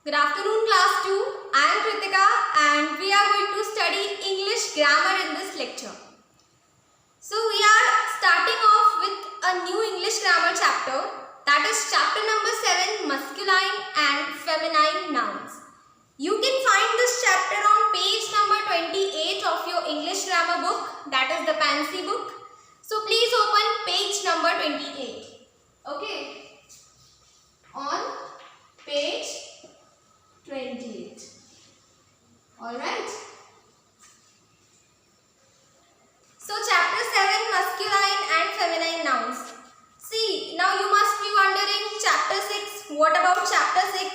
Good afternoon class 2. I am Kritika and we are going to study English grammar in this lecture. So we are starting off with a new English grammar chapter, that is chapter number 7, masculine and feminine nouns. You can find this chapter on page number 28 of your English grammar book, that is the Pansy book. So please open page number 28. Okay. On page 28. Alright. So chapter 7, masculine and feminine nouns. See, now you must be wondering chapter 6, what about chapter 6?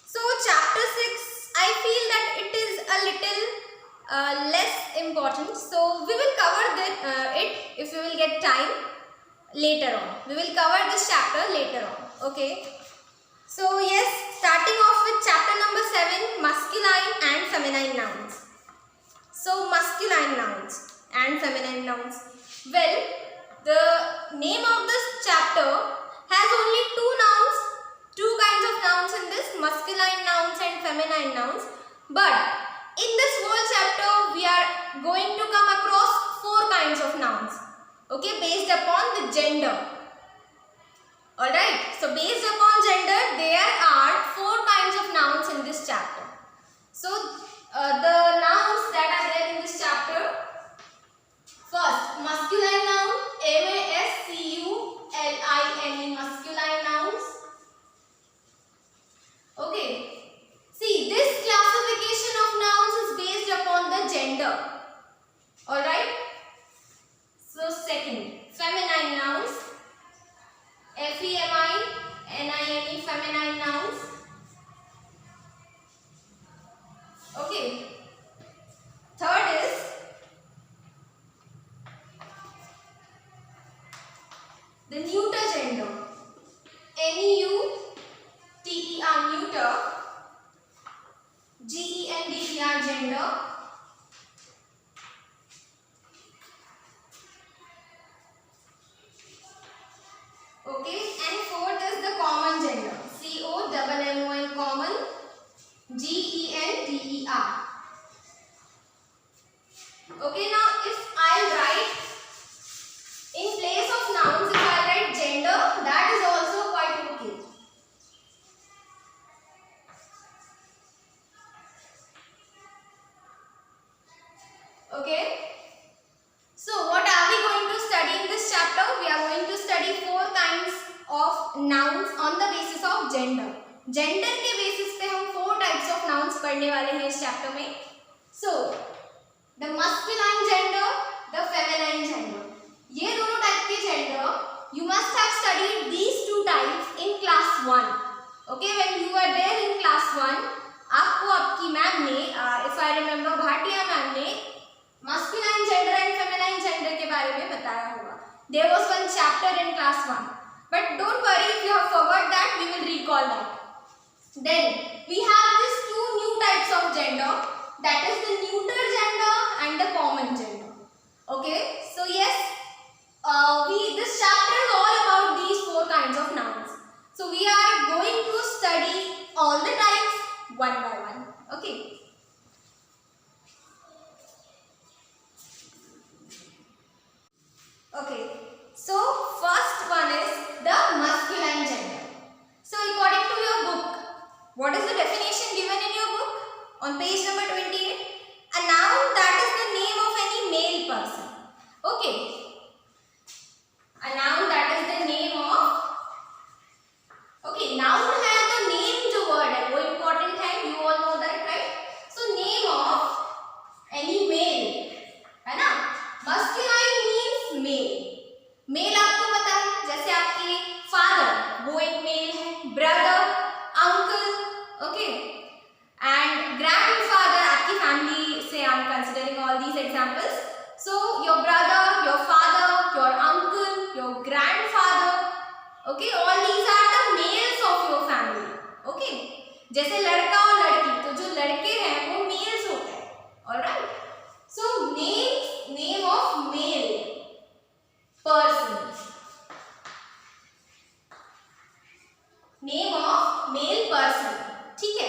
So chapter 6, I feel that it is a little less important. So we will cover it if we will get time later on. We will cover this chapter later on. Okay. So yes, starting off with chapter number 7, masculine and feminine nouns. So masculine nouns and feminine nouns. Well, the name of this chapter has only two kinds of nouns in this, masculine nouns and feminine nouns. But in this whole chapter, we are going to come across 4 kinds of nouns. Okay, based upon the gender. Alright, so based upon gender, there are 4 kinds of nouns in this chapter. So, the nouns that are there in this chapter. First, masculine noun, masculine, masculine nouns. Okay, see, this classification of nouns is based upon the gender. Alright, so second, feminine nouns. Femine, feminine nouns. Okay. Third is the neuter gender. Neuter, neuter. Gender, gender. Okay, and fourth is the common gender. COMMON, common. GENDER. Okay, now if I write in place of nouns, if I write gender, that is also quite okay. Okay. So what are we going to study in this chapter? We are going to study 4 kinds of nouns on the basis of gender. Gender के basis पे हम 4 types of nouns पढ़ने वाले हैं इस chapter में. So the masculine gender, the feminine gender. ये दोनों type के gender you must have studied these 2 types in class 1. Okay, when you were there in class 1, आपको आपकी मैम ने if I remember Bhatia ma'am ने masculine gender and feminine gender के बारे में बताया होगा. There was one chapter in class 1. But don't worry if you have forgot that, we will recall that. Then we have these 2 new types of gender, that is the neuter gender and the common gender. Okay, so yes, this chapter is all about these 4 kinds of nouns. So we are going to study all the types one by one. Okay. Okay, so first one is the masculine gender. So according to your book, what is the definition given in your book? On page number 28, a noun that is the name of any male person. Okay, a noun that is the name of, okay, noun है तो name जो word है वो important है, you all know that, right? So name of any male, है ना? Masculine means male. Mail आपको पता है, जैसे आपके फादर वो एक मेल है, brother, uncle, okay, and grandfather, आपकी फैमिली से I am considering all these examples. So your brother, your father, your uncle, your grandfather, okay, all these are the males of your family. Okay, जैसे लड़का और लड़की, तो जो लड़के हैं वो मेल्स होते हैं. Alright, so name of male person, name of male person. ठीक है,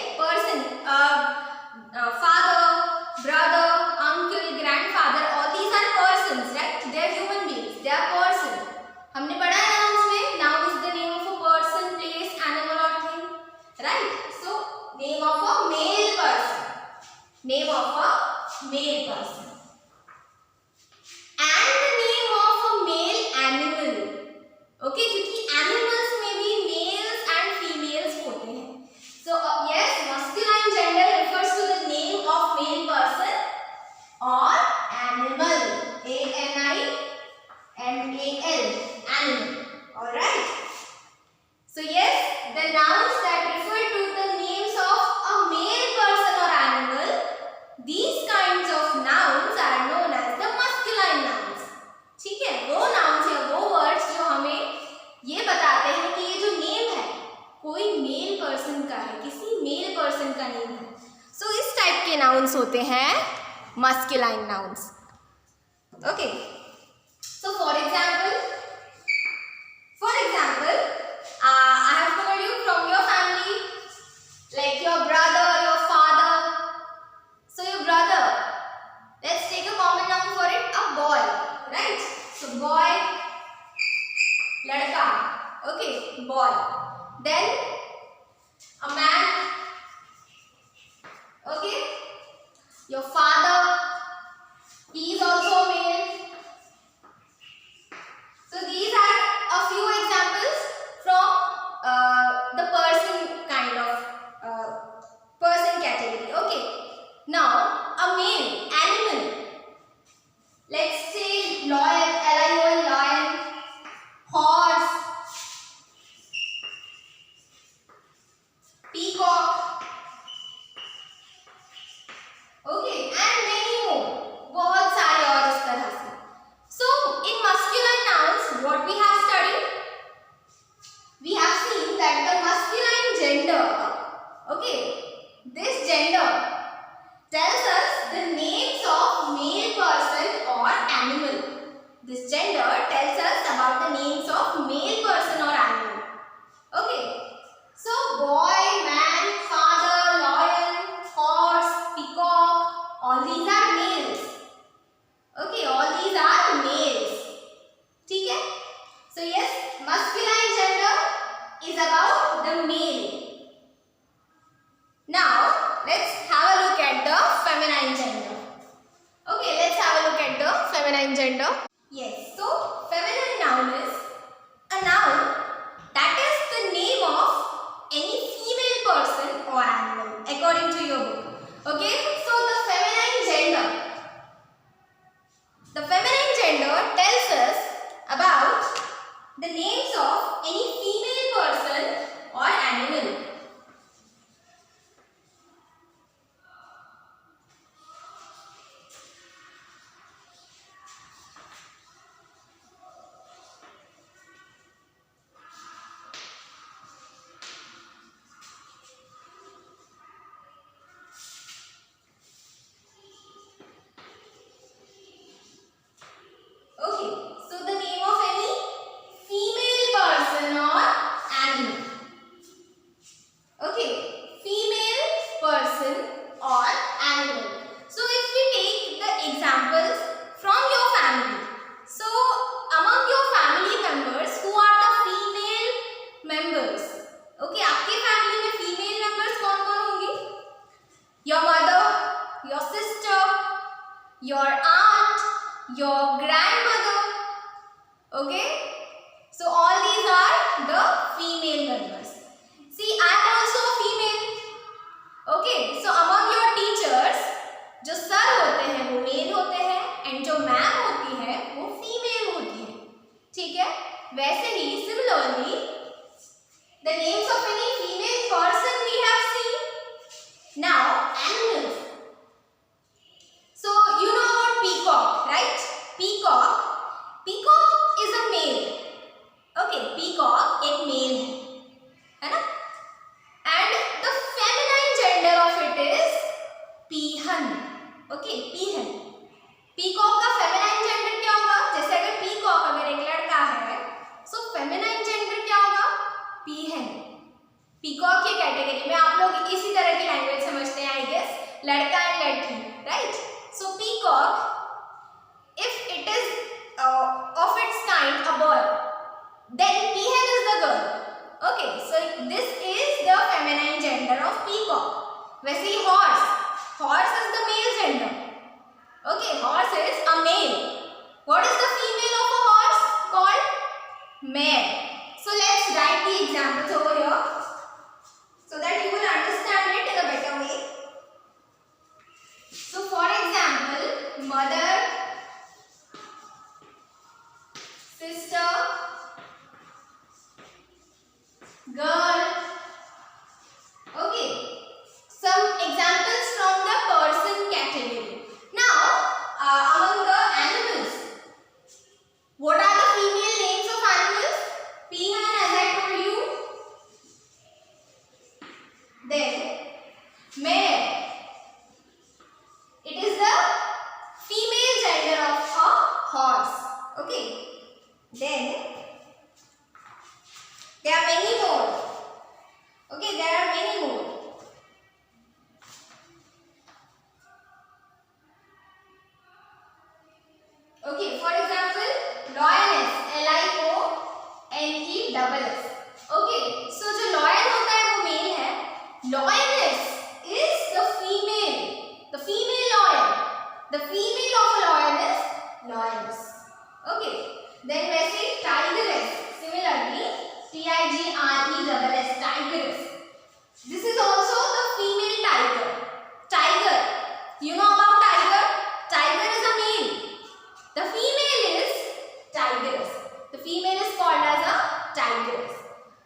name of a male person. And the name of a male animal. Okay, क्योंकि animals में भी males and females होते हैं. So yes, masculine gender refers to the name of male person or animal. A-N-I-M-A-L, animal. All right. So yes, the nouns that refer to the names of a male person or animal, these kinds of nouns are known as the masculine nouns. ठीक है, वो nouns या वो words जो हमें ये बताते हैं कि ये जो name है कोई male person का है, किसी male person का name है. So इस type के nouns होते हैं masculine nouns. Okay. So for example, I have told you from your family, like your brother, your father. So your brother, let's take a common noun for it, a boy, right? So boy, ladka, okay, boy. Then a man, okay. Your father, he is also male. So these are a few examples from the person kind of person category. Okay. Now a male animal. Let's say lion, L-I-O-N, lion, horse, peacock. Okay, and many more. बहुत सारे और इस तरह से. So in masculine nouns, what we have studied? We have seen that the masculine gender, okay, this gender tells us the names of male person or animal. This gender tells us about the names of male person or animal. Okay, so boy, man, father, lion, horse, peacock, all these are males. Okay, all these are males. ठीक है? So yes, masculine gender is about the male. Now let's have a look at the feminine gender. Okay, let's have a look at the feminine gender. Yes, so feminine noun is a noun that is the name of any female person or animal according to your book. Okay, so the feminine gender tells us about the names of any female person or animal. Okay, so the name of any female person or animal. Okay, female person or animal. So if we take the examples from your family, so among your family members, who are the female members? Okay, आपके family में female members कौन-कौन होंगे? Your mother, your sister, your aunt, your grandmother. Okay, so all these are the female members. See, I am also a female. Okay, so among your teachers, जो sir होते हैं वो male होते हैं and जो ma'am होती है वो female होती है. ठीक है? वैसे ही similarly, the names of any female person we have seen. Now animals. So you know about peacock, right? Peacock is a male. Okay, peacock एक male है ना? And the feminine gender of it is peahen. Okay, peahen. Peacock का feminine gender क्या होगा? जैसे अगर peacock अगर एक लड़का है, so feminine gender क्या होगा? peahen. Peacock की कैटेगरी में आप लोग इसी तरह की लैंग्वेज समझते हैं, I guess, लड़का and लड़की, right? So peacock, if it is of its kind a boy, then peahen is the girl. Okay, so this is the feminine gender of peacock. वैसे ही horse Horse is the male gender. Okay, horse is a male. What is the female of a horse called? Mare. So let's write the examples over here so that you will understand it in a better way. So for example, mother, sister, girl. Okay, some examples from the person category. Now, among the animals, what are the female names of animals? Peahen, as I told you. Then, mare. It is the female gender of a horse. Okay. Then, there are many more. Okay, there are many more. Okay, for example, lioness, Lioness. Okay, so जो lion होता है वो male है. Lioness is the female lion. The female of a lion is lioness. Okay, then वैसे tigress, similarly Tigres, tigress. This is also the female tiger. Tiger, you know about tiger? Tiger is a male. The female is tigress. The female is called as a tigress.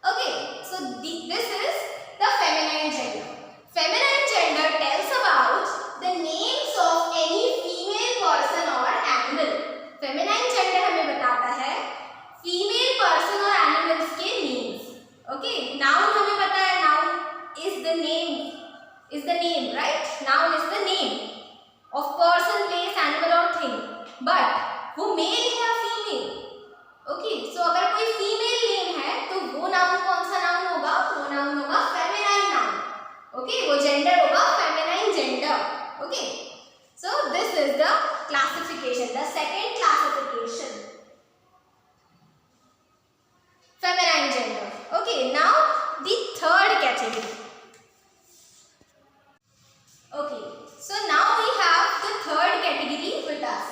Okay, so this is the feminine gender. Feminine gender tells about the names of any female person or animal. Feminine gender हमें बताता है female person और animals के names. Okay, noun हमें पता है noun is the name, right? Noun is the name of person, place, animal or thing. But वो male है या female? Okay, so अगर कोई female name है तो वो noun कौन सा noun होगा? वो noun होगा feminine noun. Okay, वो gender होगा feminine gender. Okay, so this is the classification, the second classification. Feminine gender. Okay, now the third category. Okay, so now we have the third category with us,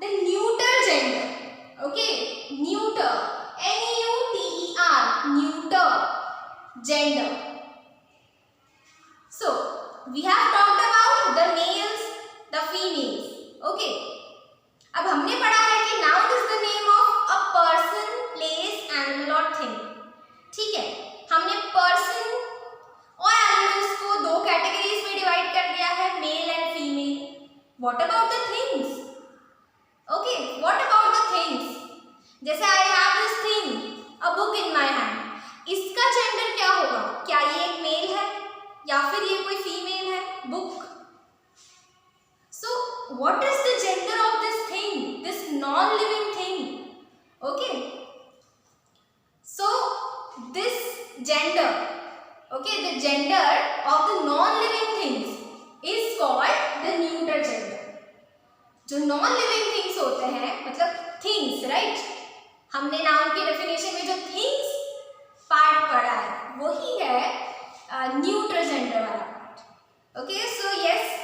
the neuter gender. Okay, neuter, N-U-T-E-R, neuter gender. So we have talked about the males, the females. Okay, अब हमने पढ़ा है कि noun is the name of a person, place, animal or thing. ठीक है, हमने person और animals को दो categories में divide कर दिया है, male and female. What about the things? Okay, what about the things? जैसे I have this thing, a book in my hand. इसका gender क्या होगा? क्या ये एक male है या फिर ये कोई female है? Book. So what is the gender of this thing, this non-living thing? Okay, so this gender, okay, the gender of the non-living things is called the neuter gender. जो non-living things होते हैं, मतलब things, right? हमने noun की definition में जो things part पढ़ा है, वही है neuter gender वाला part. Okay, so yes.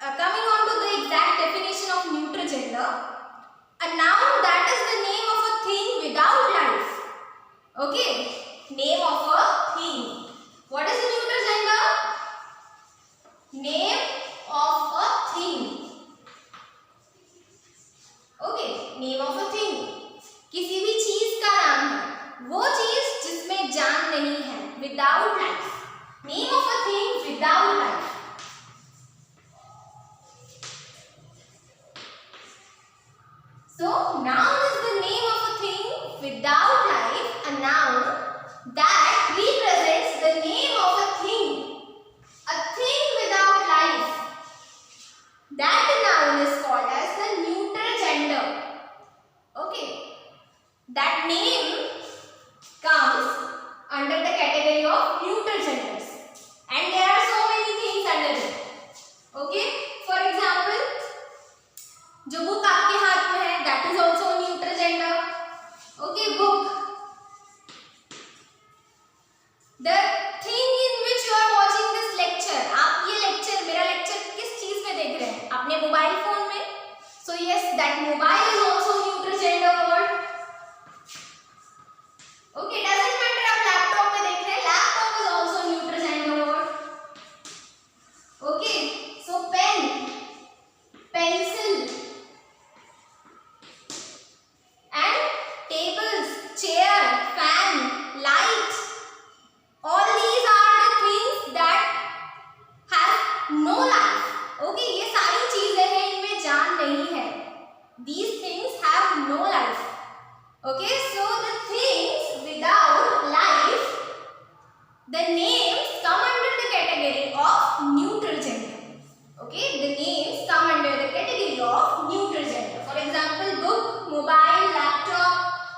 Coming on to the exact definition of neuter gender, a noun that is the name of a thing without life. Okay, name of a thing. What is the neuter gender? Name of a thing. Okay, name of a thing. किसी भी चीज का नाम है, वो चीज जिसमें जान नहीं है, without life. Name of a thing without life. So, noun is the name of a thing without life, a noun that represents the name of a thing without life. That noun is called as the neuter gender. Okay, that name comes under the category of neuter genders, and there are so many things under it. Okay, for example, जो book आपके हाथ में है, that is also yes, that mobile is also neutral gender word. Okay, doesn't matter आप laptop में देख रहे हैं, laptop is also neutral gender word. Okay, so pen, pencil, and tables, chair, fan, light. All these are the things that have no life. Okay, ये सारी चीजें हैं, इनमें जान नहीं है. These things have no life. Okay, so the things without life, the names come under the category of neutral gender. Okay, the names come under the category of neutral gender. For example, book, mobile, laptop,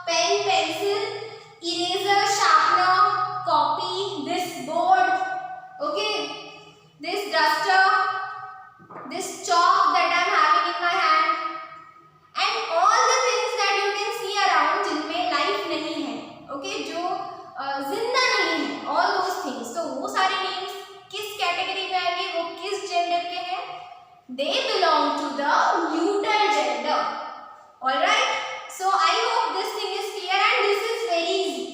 pen, pencil, eraser, sharpener, copy, this board, okay, this duster, this chalk that I am having in my hand, and all the things that you can see around जिनमें life नहीं है, okay, जो जिंदा नहीं है, all those things. तो वो सारे names किस category में आएंगे, वो किस gender के हैं? They belong to the neutral gender. All right. So I hope this thing is clear and this is very easy.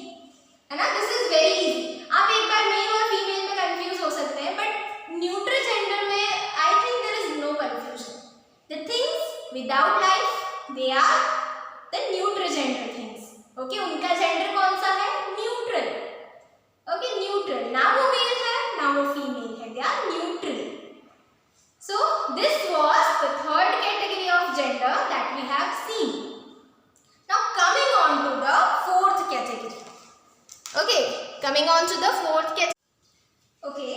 है ना? This is very easy. आप एक बार male और female में confuse हो सकते हैं, but neutral gender में I think there is no confusion. The things without life, they are the neutral gender things. Okay, उनका gender कौन सा है? Neutral. Okay, neutral. ना वो male है, ना वो female है. They are neutral. So this was the third category of gender that we have seen. Now coming on to the fourth category. Okay, coming on to the fourth category. Okay,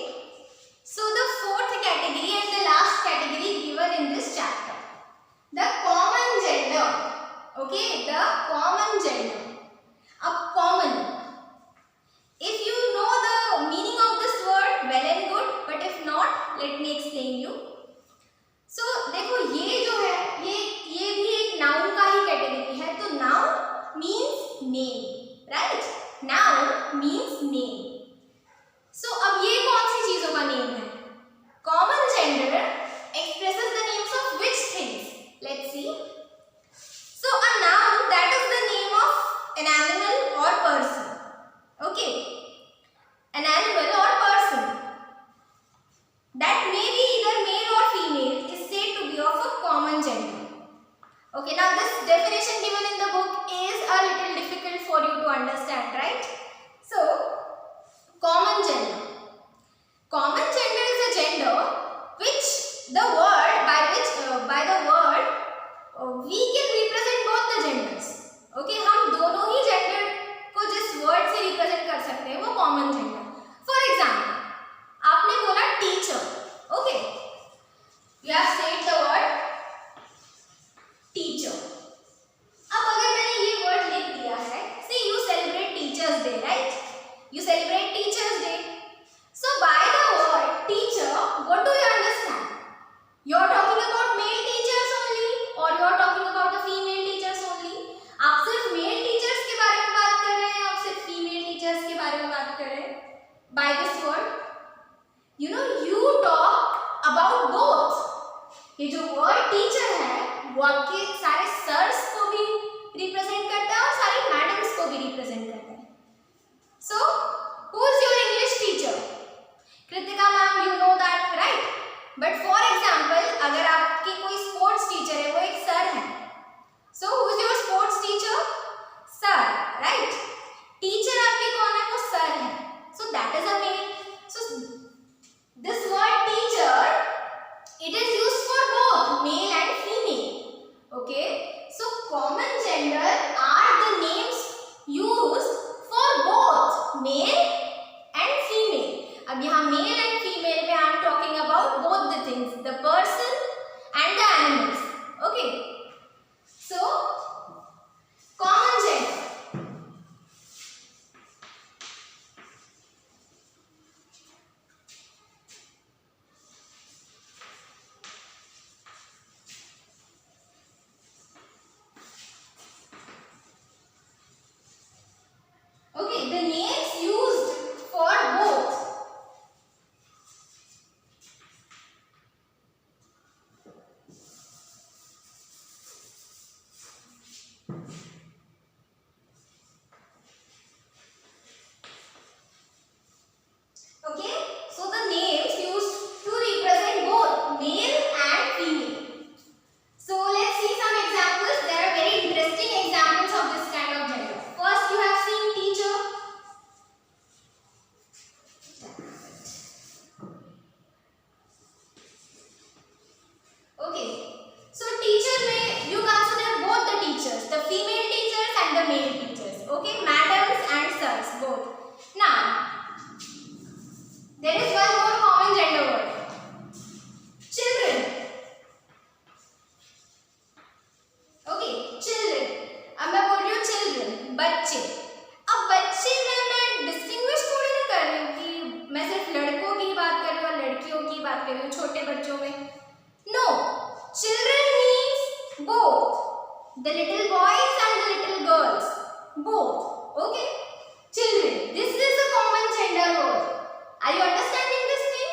so the fourth category and the last category given in this chapter, the common gender. Okay, the common gender. A common. If you know the meaning of this word, well and good. But if not, let me explain you. So देखो ये जो है, ये भी एक noun का ही category है. तो noun means name, right? Noun means name. So अब ये कौन सी चीजों का name है? Common gender expresses the names of which things? Let's see. So a noun, that is the name of an animal or person. Okay, an animal or person that may be either male or female is said to be of a common gender. Okay, now this definition given in the book is a little difficult for you to understand, right? So, common gender. Common gender is a gender which the word by the word we can represent both the genders. Okay, हम दोनों ही gender को जिस word से represent कर सकते हैं वो common gender. For example, आपने बोला teacher. Okay, you have said the word teacher. अब अगर मैंने ये word लिख दिया है, see you celebrate Teachers Day, right? You celebrate Teachers Day. So by the word teacher, what do you understand? You are talking about male teachers only, or you are talking about the female teachers only? आप सिर्फ male teachers के बारे में बात कर रहे हैं, आप सिर्फ female teachers के बारे में बात कर रहे हैं? By this word, you know, you talk about both. ये जो word teacher है, वो आपके सारे sirs को भी represent करता है और सारी madams को भी represent करता है. So, who is your English teacher? Kritika ma'am, you know that, right? But for example, अगर आपकी कोई sports teacher है, वो एक sir है. So, who is your sports teacher? Sir, right? Teacher आपके कौन है? वो sir है. So, that is a male. So, this word teacher, it is used for both male and female. Okay? So, common gender are the names used for both male and female. अब यहाँ male and female में I am talking about both the things, the person and the animals. Okay? So, common gender. Okay, the names used for both. The little boys and the little girls. Both. Okay. Children. This is a common gender word. Are you understanding this thing?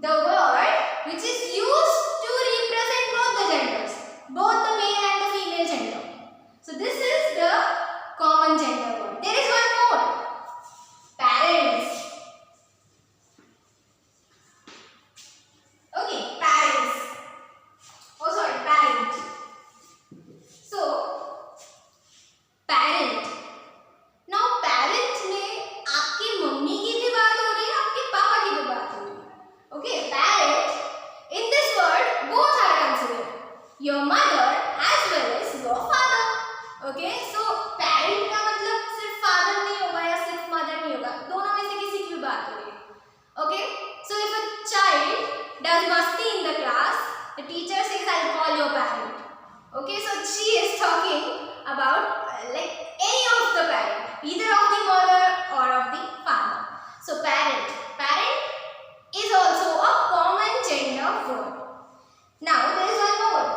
The word which is used to represent both the genders. Both the male and the female gender. So this is the common gender word. There is one more. Parents. Okay, parents. Oh sorry, parent. So, parent. Now parent में आपकी mummy की भी बात हो रही है, आपके पापा की भी बात हो रही है. Okay, parent. In this word, both are considered. Your mother as well as your father. Okay, so parent का मतलब सिर्फ father नहीं होगा या सिर्फ mother नहीं होगा, दोनों में से किसी की भी बात हो रही है. Okay, so if a child does masti in the class, the teacher says, "I'll call your parent." Okay, so she is talking about like any of the parent, either of the mother or of the father. So parent. Parent is also a common gender word. Now there is one more.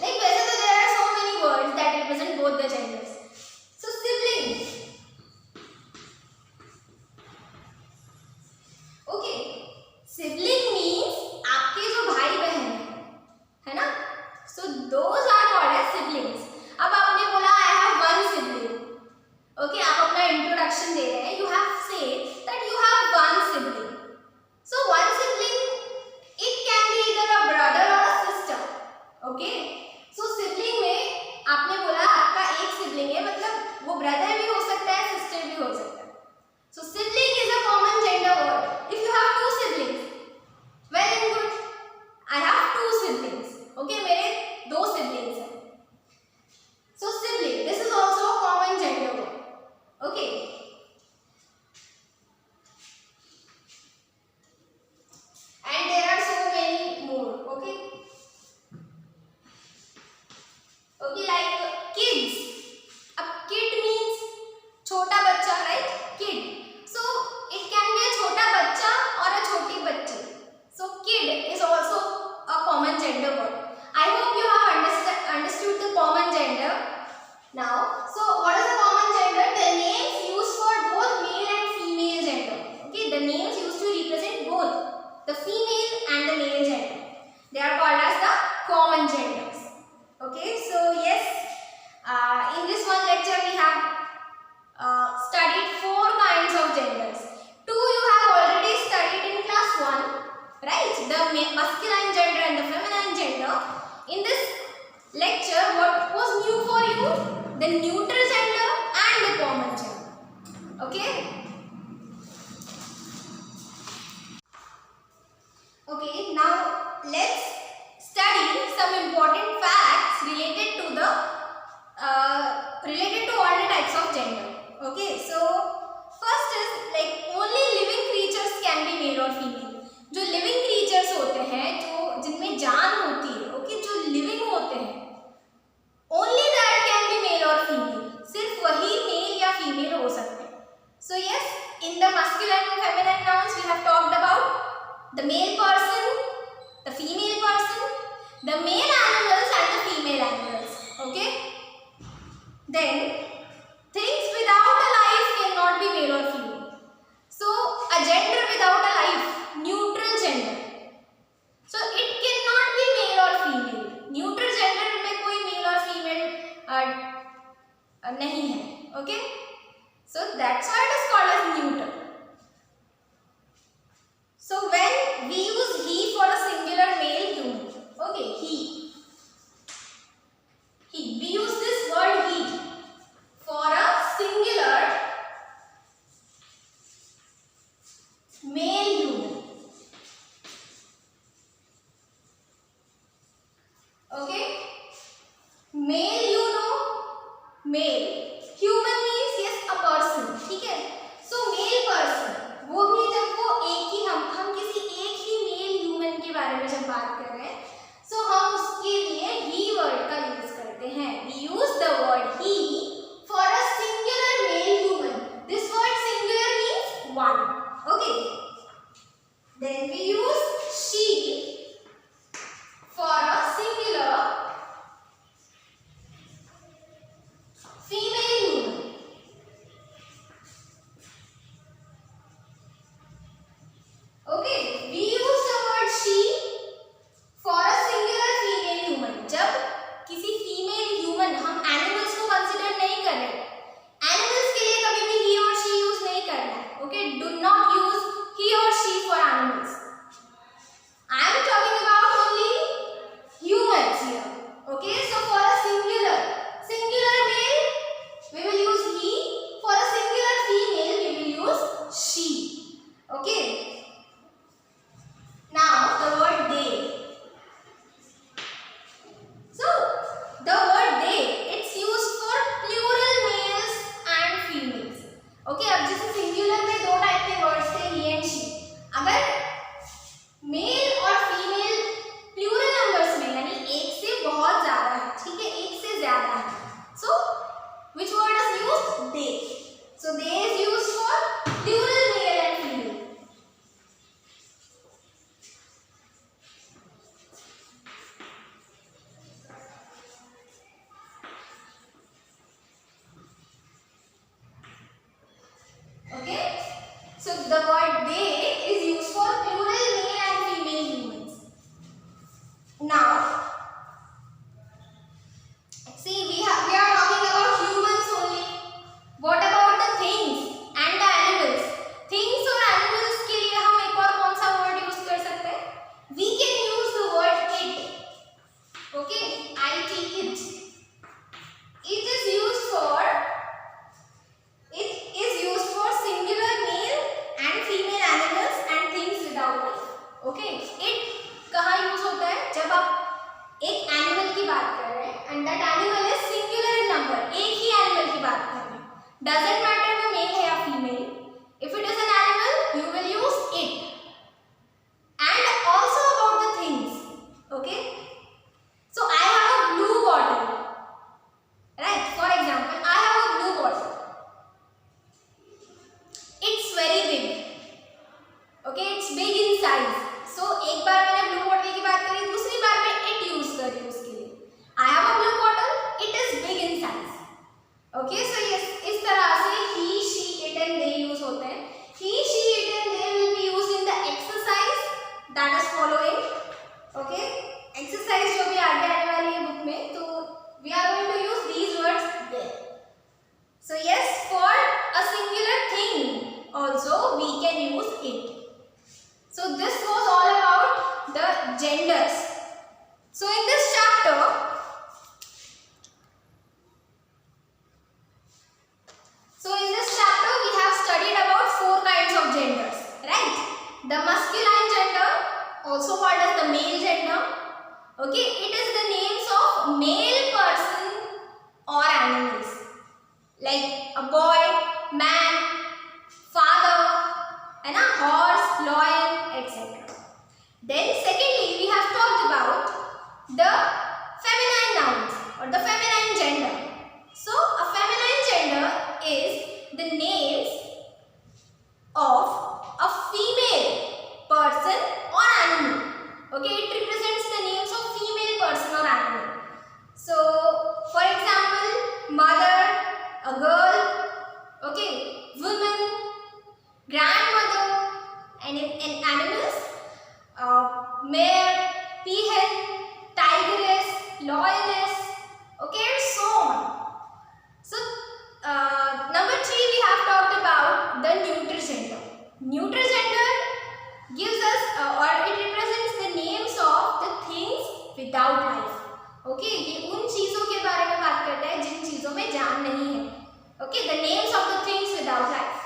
Like वैसे तो there are so many words that represent both the genders. So sibling. Okay, sibling means आपके जो भाई बहन है ना? So those are called as siblings. अब आपने बोला I have one sibling. Okay, आप अपना introduction दे रहे हैं. You have said that you have one sibling. So one sibling, it can be either a brother or a sister. Okay, so sibling में आपने बोला आपका एक sibling है, मतलब वो brother भी हो सकता है, sister भी हो सकता है. So sibling is a common gender word. If you have two siblings, well and good. I have two siblings. Okay, मेरे दो siblings हैं. So sibling, this is also a common gender word. Okay. And there are so many more. Okay. Okay, like kids. अब kid means छोटा बच्चा, right? Kid. So it can be a छोटा बच्चा or a छोटी बच्ची. So kid is also a common gender word. I hope you have understood the common gender. Now, so what is the common gender? The names used for both male and female gender. Okay, the names used to represent both the female and the male gender. They are called as the common genders. Okay, so yes, in this one lecture we have studied 4 kinds of genders. 2 you have already studied in class 1, right? The masculine gender and the feminine gender. In this lecture, what was new for you? The neutral gender and the common gender. Okay? Okay, now let's study some important facts related to all the types of gender. Okay, so first is like only living creatures can be male or female. जो living creatures होते हैं, जो जिनमें जान होती है, okay, जो living होते हैं, only that can be male or female. सिर्फ वही male या female हो सकते हैं. So yes, in the masculine and feminine nouns we have talked about the male person, the female person, the male animals and the female animals. Okay. Then things without a life cannot be male or female. So a gender without a life, neutral gender. So it cannot be male or female. Neutral gender में कोई male or female नहीं है. Okay. So that's why it is called as neutral. So when we use he for a singular male human, okay, he, we use this word he for a singular male human. Okay, male, you know, male. Human means yes a person. ठीक है. So male person, वो भी जब वो एक ही हम किसी एक ही male human के बारे में जब बात कर रहे हैं, so हम उसके लिए he word का यूज करते हैं. We use the word he for a singular male human. This word singular means one. Okay. Then we use she for a singular size. So एक बार मैंने blue bottle की बात करी, दूसरी बार मैं it यूज कर रही हूँ उसके लिए. I have a blue bottle. It is big in size. Okay, so yes, इस तरह से he, she, it and they use होते हैं. He, she, it and they will be used in the exercise that is following. Okay, exercise जो भी आगे आने वाली है बुक में, तो we are going to use these words there. So yes, for a singular thing also we can use it. So this was all about the genders. So in this chapter, we have studied about 4 kinds of genders, right? The masculine gender, also called as the male gender. Okay, it is the names of male person or animals, like a boy, man, father, and a horse, lion, etc. Then secondly, we have talked about the feminine nouns or the feminine gender. So a feminine gender is the names of a female person or animal. Okay, it represents the names of female person or animal. So for example, mother, a girl, okay, woman, grandmother, and in animals, mare, peahen, tigress, lioness, okay, and so on. So number 3, we have talked about the neuter gender. Neuter gender gives us or it represents the names of the things without life. Okay, ये उन चीजों के बारे में बात करता है जिन चीजों में जान नहीं है. Okay, the names of the things without life.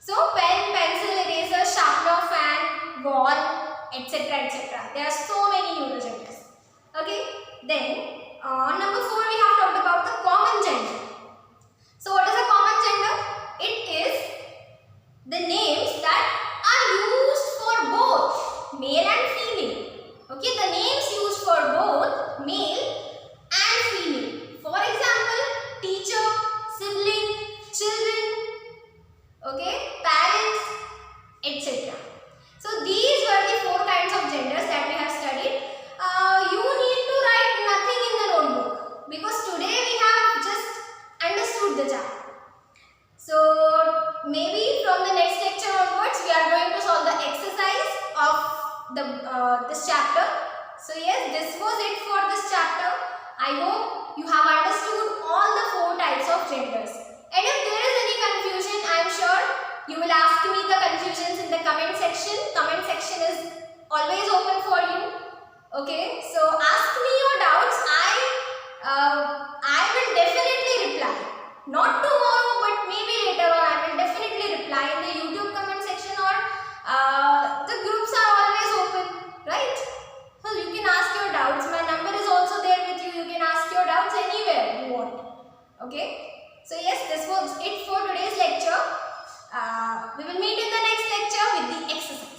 So pen, pencil, eraser, sharpener, fan, ball, etc., etc. There are so many neuter genders. Okay, then number 4, we have talked about the common gender. So what is a common gender? It is the names that are used for both male and female. Okay, the names used for both male and female. For example, teacher, sibling, children, okay, parents, etc. So these were the 4 kinds of genders that we have studied. You need to write nothing in the notebook because today we have just understood the chapter. So maybe from the next lecture onwards we are going to solve the exercise of the this chapter. So yes, this was it for this chapter. I hope you have understood all the 4 types of genders. And if there is any confusion, I am sure you will ask me the confusions in the comment section. Comment section is always open for you. Okay, so ask me your doubts. I will definitely reply. Not tomorrow, but maybe later on. I will definitely reply in the YouTube comment section, or the groups are always open, right? So you can ask your doubts. My number is also there with you. You can ask your doubts anywhere you want. Okay. So yes, this was it for today's lecture. We will meet in the next lecture with the exercise.